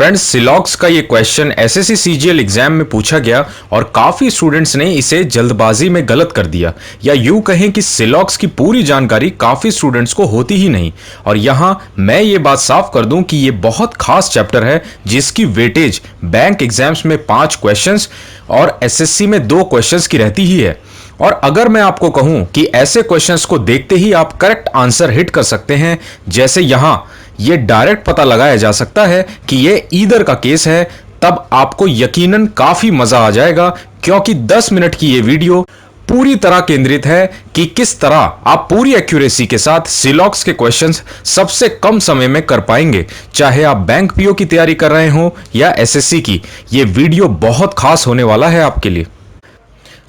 Friends, सिलॉक्स का ये question SSC CGL exam में पूछा गया और काफ़ी स्टूडेंट्स ने इसे जल्दबाजी में गलत कर दिया, या यूं कहें कि सिलॉक्स की पूरी जानकारी काफ़ी स्टूडेंट्स को होती ही नहीं। और यहाँ मैं ये बात साफ कर दूं कि ये बहुत खास चैप्टर है जिसकी वेटेज बैंक एग्जाम्स में 5 क्वेश्चंस और एसएससी में 2 क्वेश्चंस की रहती ही है। और अगर मैं आपको कहूं कि ऐसे क्वेश्चंस को देखते ही आप करेक्ट आंसर हिट कर सकते हैं, जैसे यहां ये डायरेक्ट पता लगाया जा सकता है कि ये ईदर का केस है, तब आपको यकीनन काफी मजा आ जाएगा, क्योंकि 10 मिनट की ये वीडियो पूरी तरह केंद्रित है कि किस तरह आप पूरी एक्यूरेसी के साथ सिलॉक्स के क्वेश्चंस सबसे कम समय में कर पाएंगे, चाहे आप बैंक पीओ की तैयारी कर रहे हो या एसएससी की। ये वीडियो बहुत खास होने वाला है आपके लिए।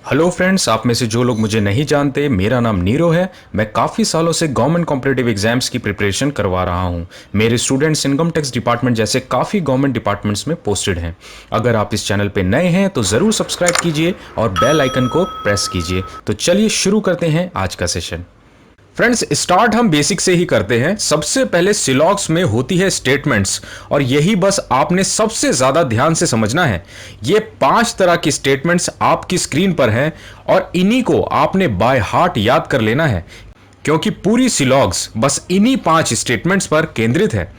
हेलो फ्रेंड्स, आप में से जो लोग मुझे नहीं जानते, मेरा नाम नीरो है। मैं काफ़ी सालों से गवर्नमेंट कॉम्पिटिटिव एग्जाम्स की प्रिपरेशन करवा रहा हूं। मेरे स्टूडेंट्स इनकम टैक्स डिपार्टमेंट जैसे काफ़ी गवर्नमेंट डिपार्टमेंट्स में पोस्टेड हैं। अगर आप इस चैनल पे नए हैं तो ज़रूर सब्सक्राइब कीजिए और बेल आइकन को प्रेस कीजिए। तो चलिए शुरू करते हैं आज का सेशन। फ्रेंड्स, स्टार्ट हम बेसिक से ही करते हैं। सबसे पहले सिलॉक्स में होती है स्टेटमेंट्स, और यही बस आपने सबसे ज्यादा ध्यान से समझना है। ये 5 तरह की स्टेटमेंट्स आपकी स्क्रीन पर हैं और इन्हीं को आपने बाय हार्ट याद कर लेना है, क्योंकि पूरी सिलॉक्स बस इन्हीं 5 स्टेटमेंट्स पर केंद्रित है।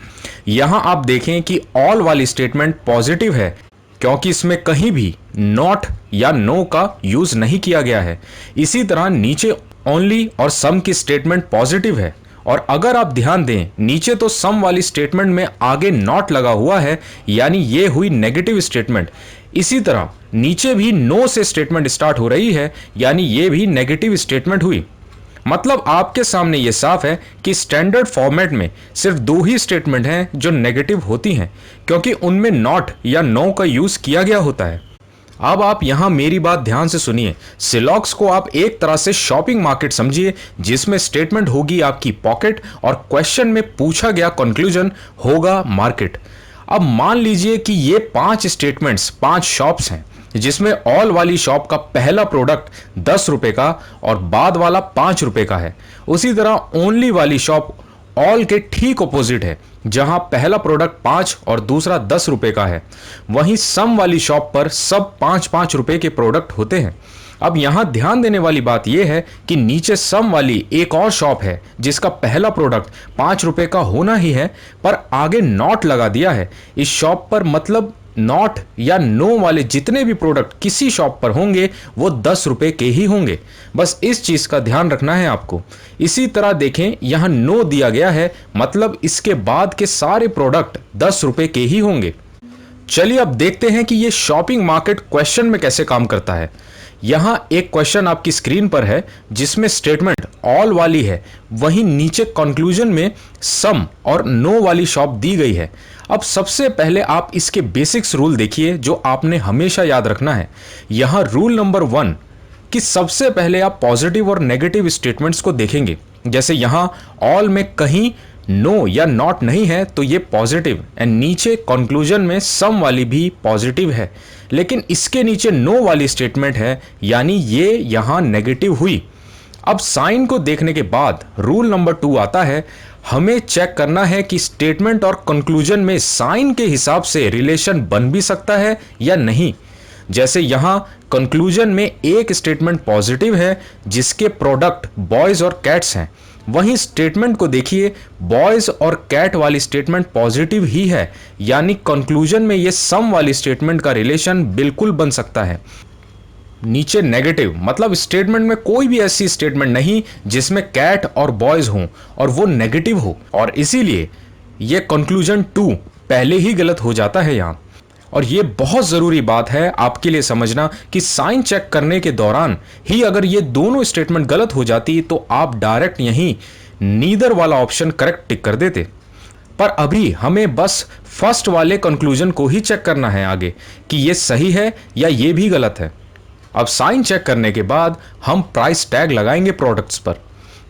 यहां आप देखें कि ऑल वाली स्टेटमेंट पॉजिटिव है, क्योंकि इसमें कहीं भी नॉट या नो का यूज नहीं किया गया है। इसी तरह नीचे ओनली और सम की स्टेटमेंट पॉजिटिव है, और अगर आप ध्यान दें नीचे तो सम वाली स्टेटमेंट में आगे नॉट लगा हुआ है, यानी ये हुई नेगेटिव स्टेटमेंट। इसी तरह नीचे भी नो से स्टेटमेंट स्टार्ट हो रही है, यानी ये भी नेगेटिव स्टेटमेंट हुई। मतलब आपके सामने ये साफ है कि स्टैंडर्ड फॉर्मेट में सिर्फ 2 ही स्टेटमेंट हैं जो नेगेटिव होती हैं, क्योंकि उनमें नॉट या नो का यूज किया गया होता है। अब आप यहां मेरी बात ध्यान से सुनिए। सिलॉक्स को आप एक तरह से शॉपिंग मार्केट समझिए, जिसमें स्टेटमेंट होगी आपकी पॉकेट और क्वेश्चन में पूछा गया कंक्लूजन होगा मार्केट। अब मान लीजिए कि ये 5 स्टेटमेंट्स 5 शॉप्स हैं, जिसमें ऑल वाली शॉप का पहला प्रोडक्ट 10 रुपए का और बाद वाला 5 रुपए का है। उसी तरह ओनली वाली शॉप ऑल के ठीक ऑपोजिट है, जहां पहला प्रोडक्ट 5 और दूसरा 10 रुपए का है। वहीं सम वाली शॉप पर सब 5-5 रुपए के प्रोडक्ट होते हैं। अब यहां ध्यान देने वाली बात यह है कि नीचे सम वाली एक और शॉप है जिसका पहला प्रोडक्ट 5 रुपए का होना ही है, पर आगे नॉट लगा दिया है इस शॉप पर। मतलब नॉट या नो वाले जितने भी प्रोडक्ट किसी शॉप पर होंगे वो 10 रुपए के ही होंगे। बस इस चीज का ध्यान रखना है आपको। इसी तरह देखें, यहां नो दिया गया है, मतलब इसके बाद के सारे प्रोडक्ट 10 रुपए के ही होंगे। चलिए अब देखते हैं कि ये शॉपिंग मार्केट क्वेश्चन में कैसे काम करता है। यहां एक क्वेश्चन आपकी स्क्रीन पर है जिसमें स्टेटमेंट ऑल वाली है, वहीं नीचे कंक्लूजन में सम और नो वाली शॉप दी गई है। अब सबसे पहले आप इसके बेसिक्स रूल देखिए जो आपने हमेशा याद रखना है। यहां रूल नंबर 1 कि सबसे पहले आप पॉजिटिव और नेगेटिव स्टेटमेंट्स को देखेंगे। जैसे यहां ऑल में कहीं नो या नॉट नहीं है तो ये पॉजिटिव, एंड नीचे कंक्लूजन में सम वाली भी पॉजिटिव है, लेकिन इसके नीचे नो वाली स्टेटमेंट है, यानी ये यहां नेगेटिव हुई। अब साइन को देखने के बाद रूल नंबर 2 आता है। हमें चेक करना है कि स्टेटमेंट और कंक्लूजन में साइन के हिसाब से रिलेशन बन भी सकता है या नहीं। जैसे यहां कंक्लूजन में एक स्टेटमेंट पॉजिटिव है जिसके प्रोडक्ट बॉयज और कैट्स हैं, वहीं स्टेटमेंट को देखिए बॉयज और कैट वाली स्टेटमेंट पॉजिटिव ही है, यानी कंक्लूजन में ये सम वाली स्टेटमेंट का रिलेशन बिल्कुल बन सकता है। नीचे नेगेटिव, मतलब स्टेटमेंट में कोई भी ऐसी स्टेटमेंट नहीं जिसमें कैट और बॉयज हों और वो नेगेटिव हो, और इसीलिए ये कंक्लूजन 2 पहले ही गलत हो जाता है यहां। और ये बहुत जरूरी बात है आपके लिए समझना कि साइन चेक करने के दौरान ही अगर ये दोनों स्टेटमेंट गलत हो जाती तो आप डायरेक्ट यहीं नीदर वाला ऑप्शन करेक्ट टिक कर देते। पर अभी हमें बस फर्स्ट वाले कंक्लूजन को ही चेक करना है आगे कि ये सही है या ये भी गलत है। अब साइन चेक करने के बाद हम प्राइस टैग लगाएंगे प्रोडक्ट्स पर।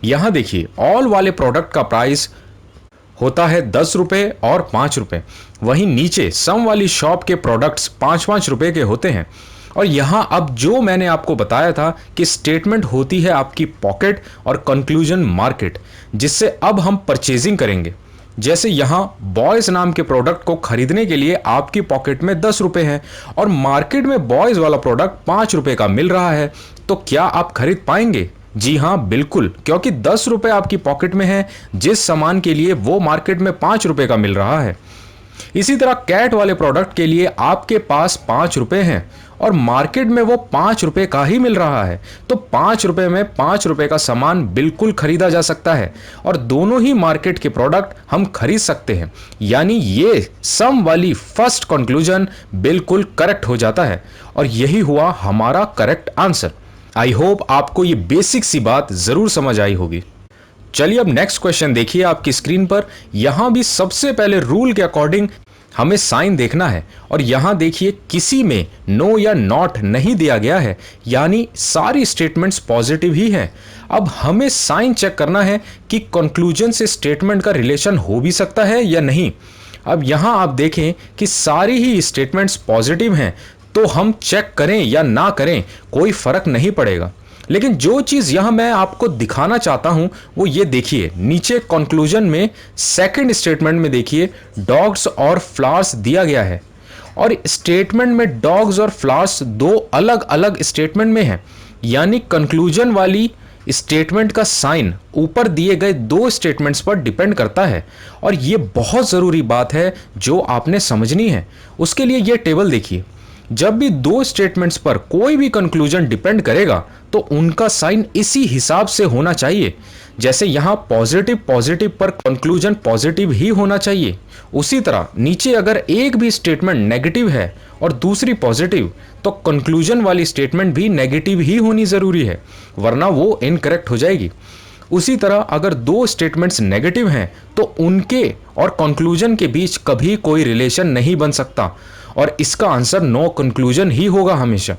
यहां देखिए ऑल वाले प्रोडक्ट का प्राइस होता है 10 रुपए और 5 रुपए, वहीं नीचे सम वाली शॉप के प्रोडक्ट्स 5-5 रुपए के होते हैं। और यहां अब जो मैंने आपको बताया था कि स्टेटमेंट होती है आपकी पॉकेट और कंक्लूजन मार्केट, जिससे अब हम परचेजिंग करेंगे। जैसे यहाँ बॉयज नाम के प्रोडक्ट को खरीदने के लिए आपकी पॉकेट में 10 रुपए हैं और मार्केट में बॉयज वाला प्रोडक्ट 5 रुपए का मिल रहा है, तो क्या आप खरीद पाएंगे? जी हाँ, बिल्कुल, क्योंकि 10 रुपए आपकी पॉकेट में है जिस सामान के लिए वो मार्केट में 5 रुपए का मिल रहा है। इसी तरह कैट वाले प्रोडक्ट के लिए आपके पास 5 रुपए हैं और मार्केट में वो 5 रुपए का ही मिल रहा है, तो 5 रुपए में 5 रुपए का सामान बिल्कुल खरीदा जा सकता है और दोनों ही मार्केट के प्रोडक्ट हम खरीद सकते हैं। यानी ये सम वाली फर्स्ट कंक्लूजन बिल्कुल करेक्ट हो जाता है और यही हुआ हमारा करेक्ट आंसर। आई होप आपको ये बेसिक सी बात जरूर समझ आई होगी। चलिए अब नेक्स्ट क्वेश्चन देखिए आपकी स्क्रीन पर। यहां भी सबसे पहले रूल के अकॉर्डिंग हमें साइन देखना है और यहां देखिए किसी में नो या नॉट नहीं दिया गया है, यानी सारी स्टेटमेंट्स पॉजिटिव ही हैं। अब हमें साइन चेक करना है कि कंक्लूजन से स्टेटमेंट का रिलेशन हो भी सकता है या नहीं। अब यहां आप देखें कि सारी ही स्टेटमेंट्स पॉजिटिव हैं, तो हम चेक करें या ना करें कोई फर्क नहीं पड़ेगा। लेकिन जो चीज यहां मैं आपको दिखाना चाहता हूं वो ये देखिए, नीचे कंक्लूजन में सेकंड स्टेटमेंट में देखिए डॉग्स और फ्लावर्स दिया गया है और स्टेटमेंट में डॉग्स और फ्लावर्स दो अलग अलग स्टेटमेंट में है, यानी कंक्लूजन वाली स्टेटमेंट का साइन ऊपर दिए गए दो स्टेटमेंट्स पर डिपेंड करता है और ये बहुत जरूरी बात है जो आपने समझनी है। उसके लिए ये टेबल देखिए, जब भी दो स्टेटमेंट्स पर कोई भी कंक्लूजन डिपेंड करेगा तो उनका साइन इसी हिसाब से होना चाहिए। जैसे यहां पॉजिटिव पॉजिटिव पर कंक्लूजन पॉजिटिव ही होना चाहिए, उसी तरह नीचे अगर एक भी स्टेटमेंट नेगेटिव है और दूसरी पॉजिटिव तो कंक्लूजन वाली स्टेटमेंट भी नेगेटिव ही होनी जरूरी है, वरना वो इनकरेक्ट हो जाएगी। उसी तरह अगर दो स्टेटमेंट्स नेगेटिव हैं तो उनके और कंक्लूजन के बीच कभी कोई रिलेशन नहीं बन सकता और इसका आंसर नो कंक्लूजन ही होगा हमेशा।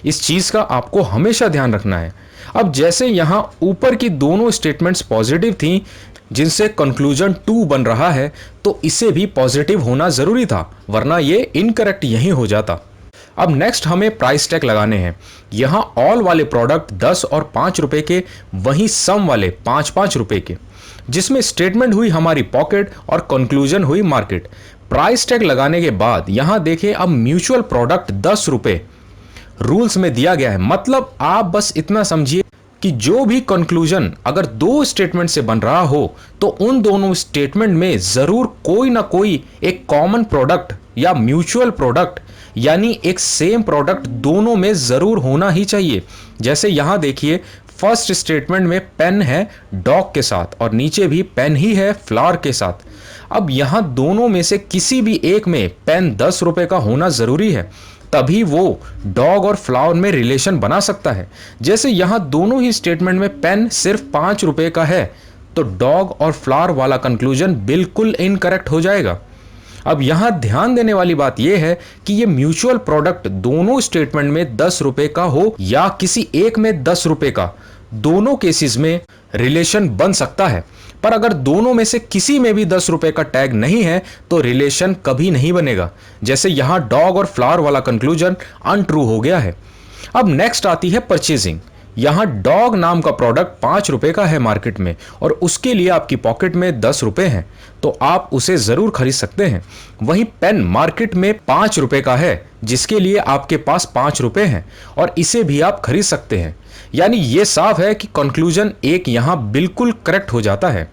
इस चीज का आपको हमेशा ध्यान रखना है। अब जैसे यहां ऊपर की दोनों स्टेटमेंट्स पॉजिटिव थी जिनसे कंक्लूजन 2 बन रहा है, तो इसे भी पॉजिटिव होना जरूरी था, वरना ये इनकरेक्ट यही हो जाता। अब नेक्स्ट हमें प्राइस टैग लगाने हैं। यहां ऑल वाले प्रोडक्ट 10 और 5 रुपए के, वहीं सम वाले 5-5 रुपए के, जिसमें स्टेटमेंट हुई हमारी पॉकेट और कंक्लूजन हुई मार्केट। प्राइस टैग लगाने के बाद यहां देखें, अब म्यूचुअल प्रोडक्ट 10 रुपए रूल्स में दिया गया है। मतलब आप बस इतना समझिए कि जो भी कंक्लूजन अगर दो स्टेटमेंट से बन रहा हो तो उन दोनों स्टेटमेंट में जरूर कोई ना कोई एक कॉमन प्रोडक्ट या म्यूचुअल प्रोडक्ट यानी एक सेम प्रोडक्ट दोनों में जरूर होना ही चाहिए। जैसे यहां देखिए, फर्स्ट स्टेटमेंट में पेन है डॉग के साथ और नीचे भी पेन ही है फ्लावर के साथ। अब यहां दोनों में से किसी भी एक में पेन 10 रुपए का होना जरूरी है, तभी वो डॉग और फ्लावर में रिलेशन बना सकता है। जैसे यहां दोनों ही स्टेटमेंट में पेन सिर्फ 5 रुपए का है, तो डॉग और फ्लावर वाला कंक्लूजन बिल्कुल इनकरेक्ट हो जाएगा। अब यहां ध्यान देने वाली बात यह है कि ये म्यूचुअल प्रोडक्ट दोनों स्टेटमेंट में 10 रुपए का हो या किसी एक में 10 रुपए का, दोनों केसेस में रिलेशन बन सकता है। पर अगर दोनों में से किसी में भी 10 रुपए का टैग नहीं है तो रिलेशन कभी नहीं बनेगा। जैसे यहां डॉग और फ्लावर वाला कंक्लूजन अनट्रू हो गया है। अब नेक्स्ट आती है परचेजिंग। यहां डॉग नाम का प्रोडक्ट 5 रुपए का है मार्केट में और उसके लिए आपकी पॉकेट में 10 रुपए हैं, तो आप उसे जरूर खरीद सकते हैं। वहीं पेन मार्केट में 5 रुपए का है जिसके लिए आपके पास 5 रुपए हैं और इसे भी आप खरीद सकते हैं। यानी यह साफ है कि कंक्लूजन एक यहां बिल्कुल करेक्ट हो जाता है।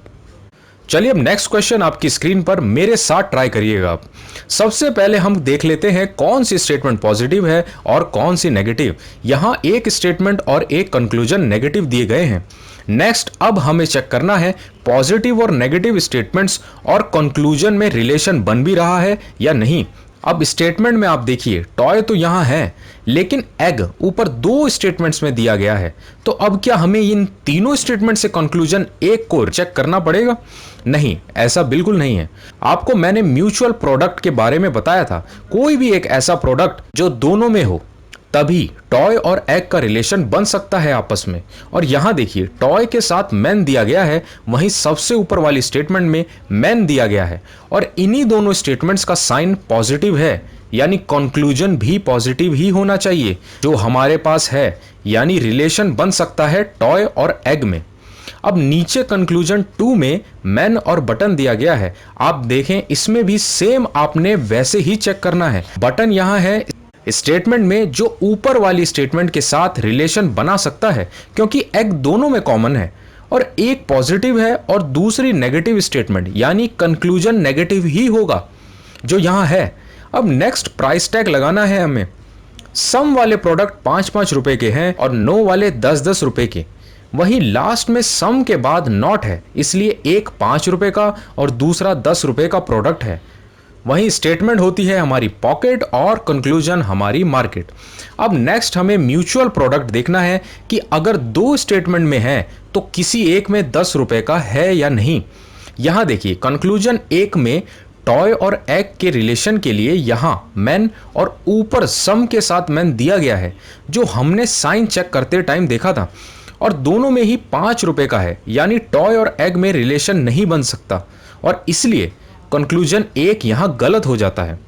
चलिए अब नेक्स्ट क्वेश्चन आपकी स्क्रीन पर मेरे साथ ट्राई करिएगा आप। सबसे पहले हम देख लेते हैं कौन सी स्टेटमेंट पॉजिटिव है और कौन सी नेगेटिव। यहां एक स्टेटमेंट और एक कंक्लूजन नेगेटिव दिए गए हैं। नेक्स्ट अब हमें चेक करना है पॉजिटिव और नेगेटिव स्टेटमेंट्स और कंक्लूजन में रिलेशन बन भी रहा है या नहीं। अब स्टेटमेंट में आप देखिए, टॉय तो यहां है लेकिन एग ऊपर दो स्टेटमेंट्स में दिया गया है, तो अब क्या हमें इन तीनों स्टेटमेंट से कंक्लूजन एक को चेक करना पड़ेगा? नहीं, ऐसा बिल्कुल नहीं है। आपको मैंने म्यूचुअल प्रोडक्ट के बारे में बताया था, कोई भी एक ऐसा प्रोडक्ट जो दोनों में हो तभी टॉय और एग का रिलेशन बन सकता है आपस में। और यहां देखिए, टॉय के साथ मैन दिया गया है, वहीं सबसे ऊपर वाली स्टेटमेंट में मैन दिया गया है और इन्हीं दोनों स्टेटमेंट्स का साइन पॉजिटिव है, यानी कंक्लूजन भी पॉजिटिव ही होना चाहिए जो हमारे पास है, यानी रिलेशन बन सकता है टॉय और एग में। अब नीचे कंक्लूजन 2 में मैन और बटन दिया गया है। आप देखें इसमें भी सेम आपने वैसे ही चेक करना है। बटन यहां है स्टेटमेंट में जो ऊपर वाली स्टेटमेंट के साथ रिलेशन बना सकता है, क्योंकि एग दोनों में कॉमन है और एक पॉजिटिव है और दूसरी नेगेटिव स्टेटमेंट, यानी कंक्लूजन नेगेटिव ही होगा जो यहां है। अब नेक्स्ट प्राइस टैग लगाना है हमें। सम वाले प्रोडक्ट 5-5 रुपए के हैं और नो वाले 10-10 रुपए के। वहीं लास्ट में सम के बाद नॉट है, इसलिए एक 5 रुपए का और दूसरा 10 रुपए का प्रोडक्ट है। वहीं स्टेटमेंट होती है हमारी पॉकेट और कंक्लूजन हमारी मार्केट। अब नेक्स्ट हमें म्यूचुअल प्रोडक्ट देखना है कि अगर दो स्टेटमेंट में है तो किसी एक में 10 रुपए का है या नहीं। यहां देखिए कंक्लूजन एक में टॉय और एग के रिलेशन के लिए यहां मैन और ऊपर सम के साथ मैन दिया गया है, जो हमने साइन चेक करते टाइम देखा था, और दोनों में ही 5 रुपए का है, यानी टॉय और एग में रिलेशन नहीं बन सकता और इसलिए कंक्लूजन एक यहां गलत हो जाता है।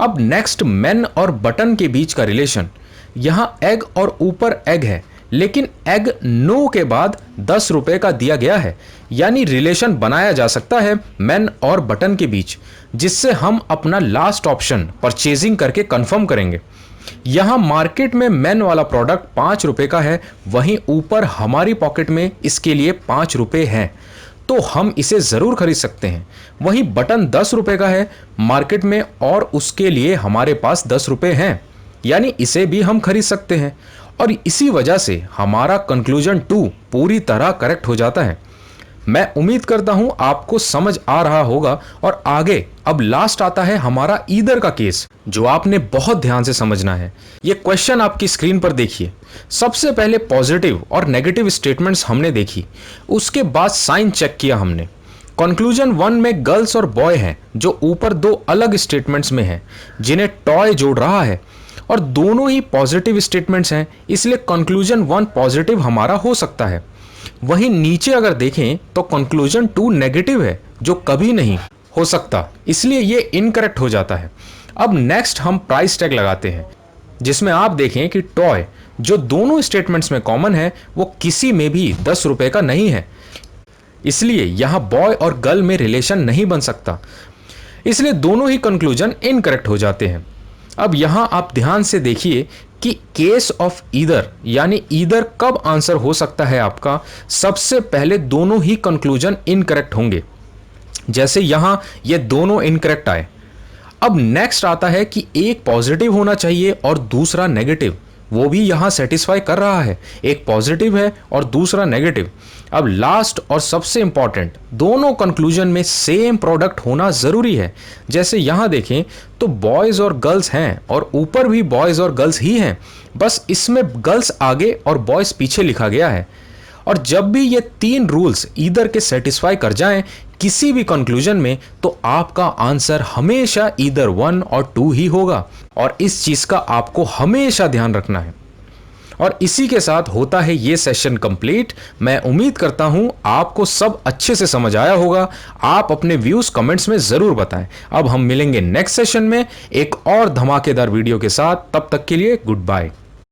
अब नेक्स्ट मैन और बटन के बीच का रिलेशन, यहां एग और ऊपर एग है, लेकिन एग नो के बाद 10 रुपए का दिया गया है, यानी रिलेशन बनाया जा सकता है मैन और बटन के बीच, जिससे हम अपना लास्ट ऑप्शन परचेजिंग करके कंफर्म करेंगे। यहां मार्केट में मैन वाला प्रोडक्ट 5 रुपए का है, वहीं ऊपर हमारी पॉकेट में इसके लिए 5 रुपए हैं, तो हम इसे जरूर खरीद सकते हैं। वहीं बटन 10 रुपए का है मार्केट में और उसके लिए हमारे पास 10 रुपए हैं, यानी इसे भी हम खरीद सकते हैं और इसी वजह से हमारा कंक्लूजन 2 पूरी तरह करेक्ट हो जाता है। मैं उम्मीद करता हूं आपको समझ आ रहा होगा और आगे अब लास्ट आता है हमारा ईदर का केस, जो आपने बहुत ध्यान से समझना है। यह क्वेश्चन आपकी स्क्रीन पर देखिए। सबसे पहले पॉजिटिव और नेगेटिव स्टेटमेंट्स हमने देखी, उसके बाद साइन चेक किया हमने। कंक्लूजन 1 में गर्ल्स और बॉय हैं, जो ऊपर दो अलग स्टेटमेंट्स में हैं, जिन्हें टॉय जोड़ रहा है और दोनों ही पॉजिटिव स्टेटमेंट्स हैं, इसलिए कंक्लूजन 1 पॉजिटिव हमारा हो सकता है। वहीं नीचे अगर देखें तो कंक्लूजन 2 नेगेटिव है, जो कभी नहीं हो सकता, इसलिए ये इनकरेक्ट हो जाता है। अब नेक्स्ट हम प्राइस टैग लगाते हैं, जिसमें आप देखें कि टॉय जो दोनों स्टेटमेंट्स में कॉमन है वो किसी में भी 10 रुपए का नहीं है, इसलिए यहां बॉय और गर्ल में रिलेशन नहीं बन सकता, इसलिए दोनों ही कंक्लूजन इनकरेक्ट हो जाते हैं। अब यहां आप ध्यान से देखिए कि केस ऑफ ईदर, यानी ईदर कब आंसर हो सकता है आपका। सबसे पहले दोनों ही कंक्लूजन इनकरेक्ट होंगे, जैसे यहां ये दोनों इनकरेक्ट आए। अब नेक्स्ट आता है कि एक पॉजिटिव होना चाहिए और दूसरा नेगेटिव, वो भी यहां सेटिस्फाई कर रहा है, एक पॉजिटिव है और दूसरा नेगेटिव। अब लास्ट और सबसे इंपॉर्टेंट, दोनों कंक्लूजन में सेम प्रोडक्ट होना जरूरी है। जैसे यहां देखें तो बॉयज और गर्ल्स हैं और ऊपर भी बॉयज और गर्ल्स ही हैं, बस इसमें गर्ल्स आगे और बॉयज पीछे लिखा गया है। और जब भी ये 3 रूल्स ईदर के सेटिस्फाई कर जाएं किसी भी कंक्लूजन में, तो आपका आंसर हमेशा ईदर 1 और 2 ही होगा, और इस चीज का आपको हमेशा ध्यान रखना है। और इसी के साथ होता है ये सेशन कंप्लीट। मैं उम्मीद करता हूं आपको सब अच्छे से समझ आया होगा। आप अपने व्यूज कमेंट्स में जरूर बताएं। अब हम मिलेंगे नेक्स्ट सेशन में एक और धमाकेदार वीडियो के साथ, तब तक के लिए गुड बाय।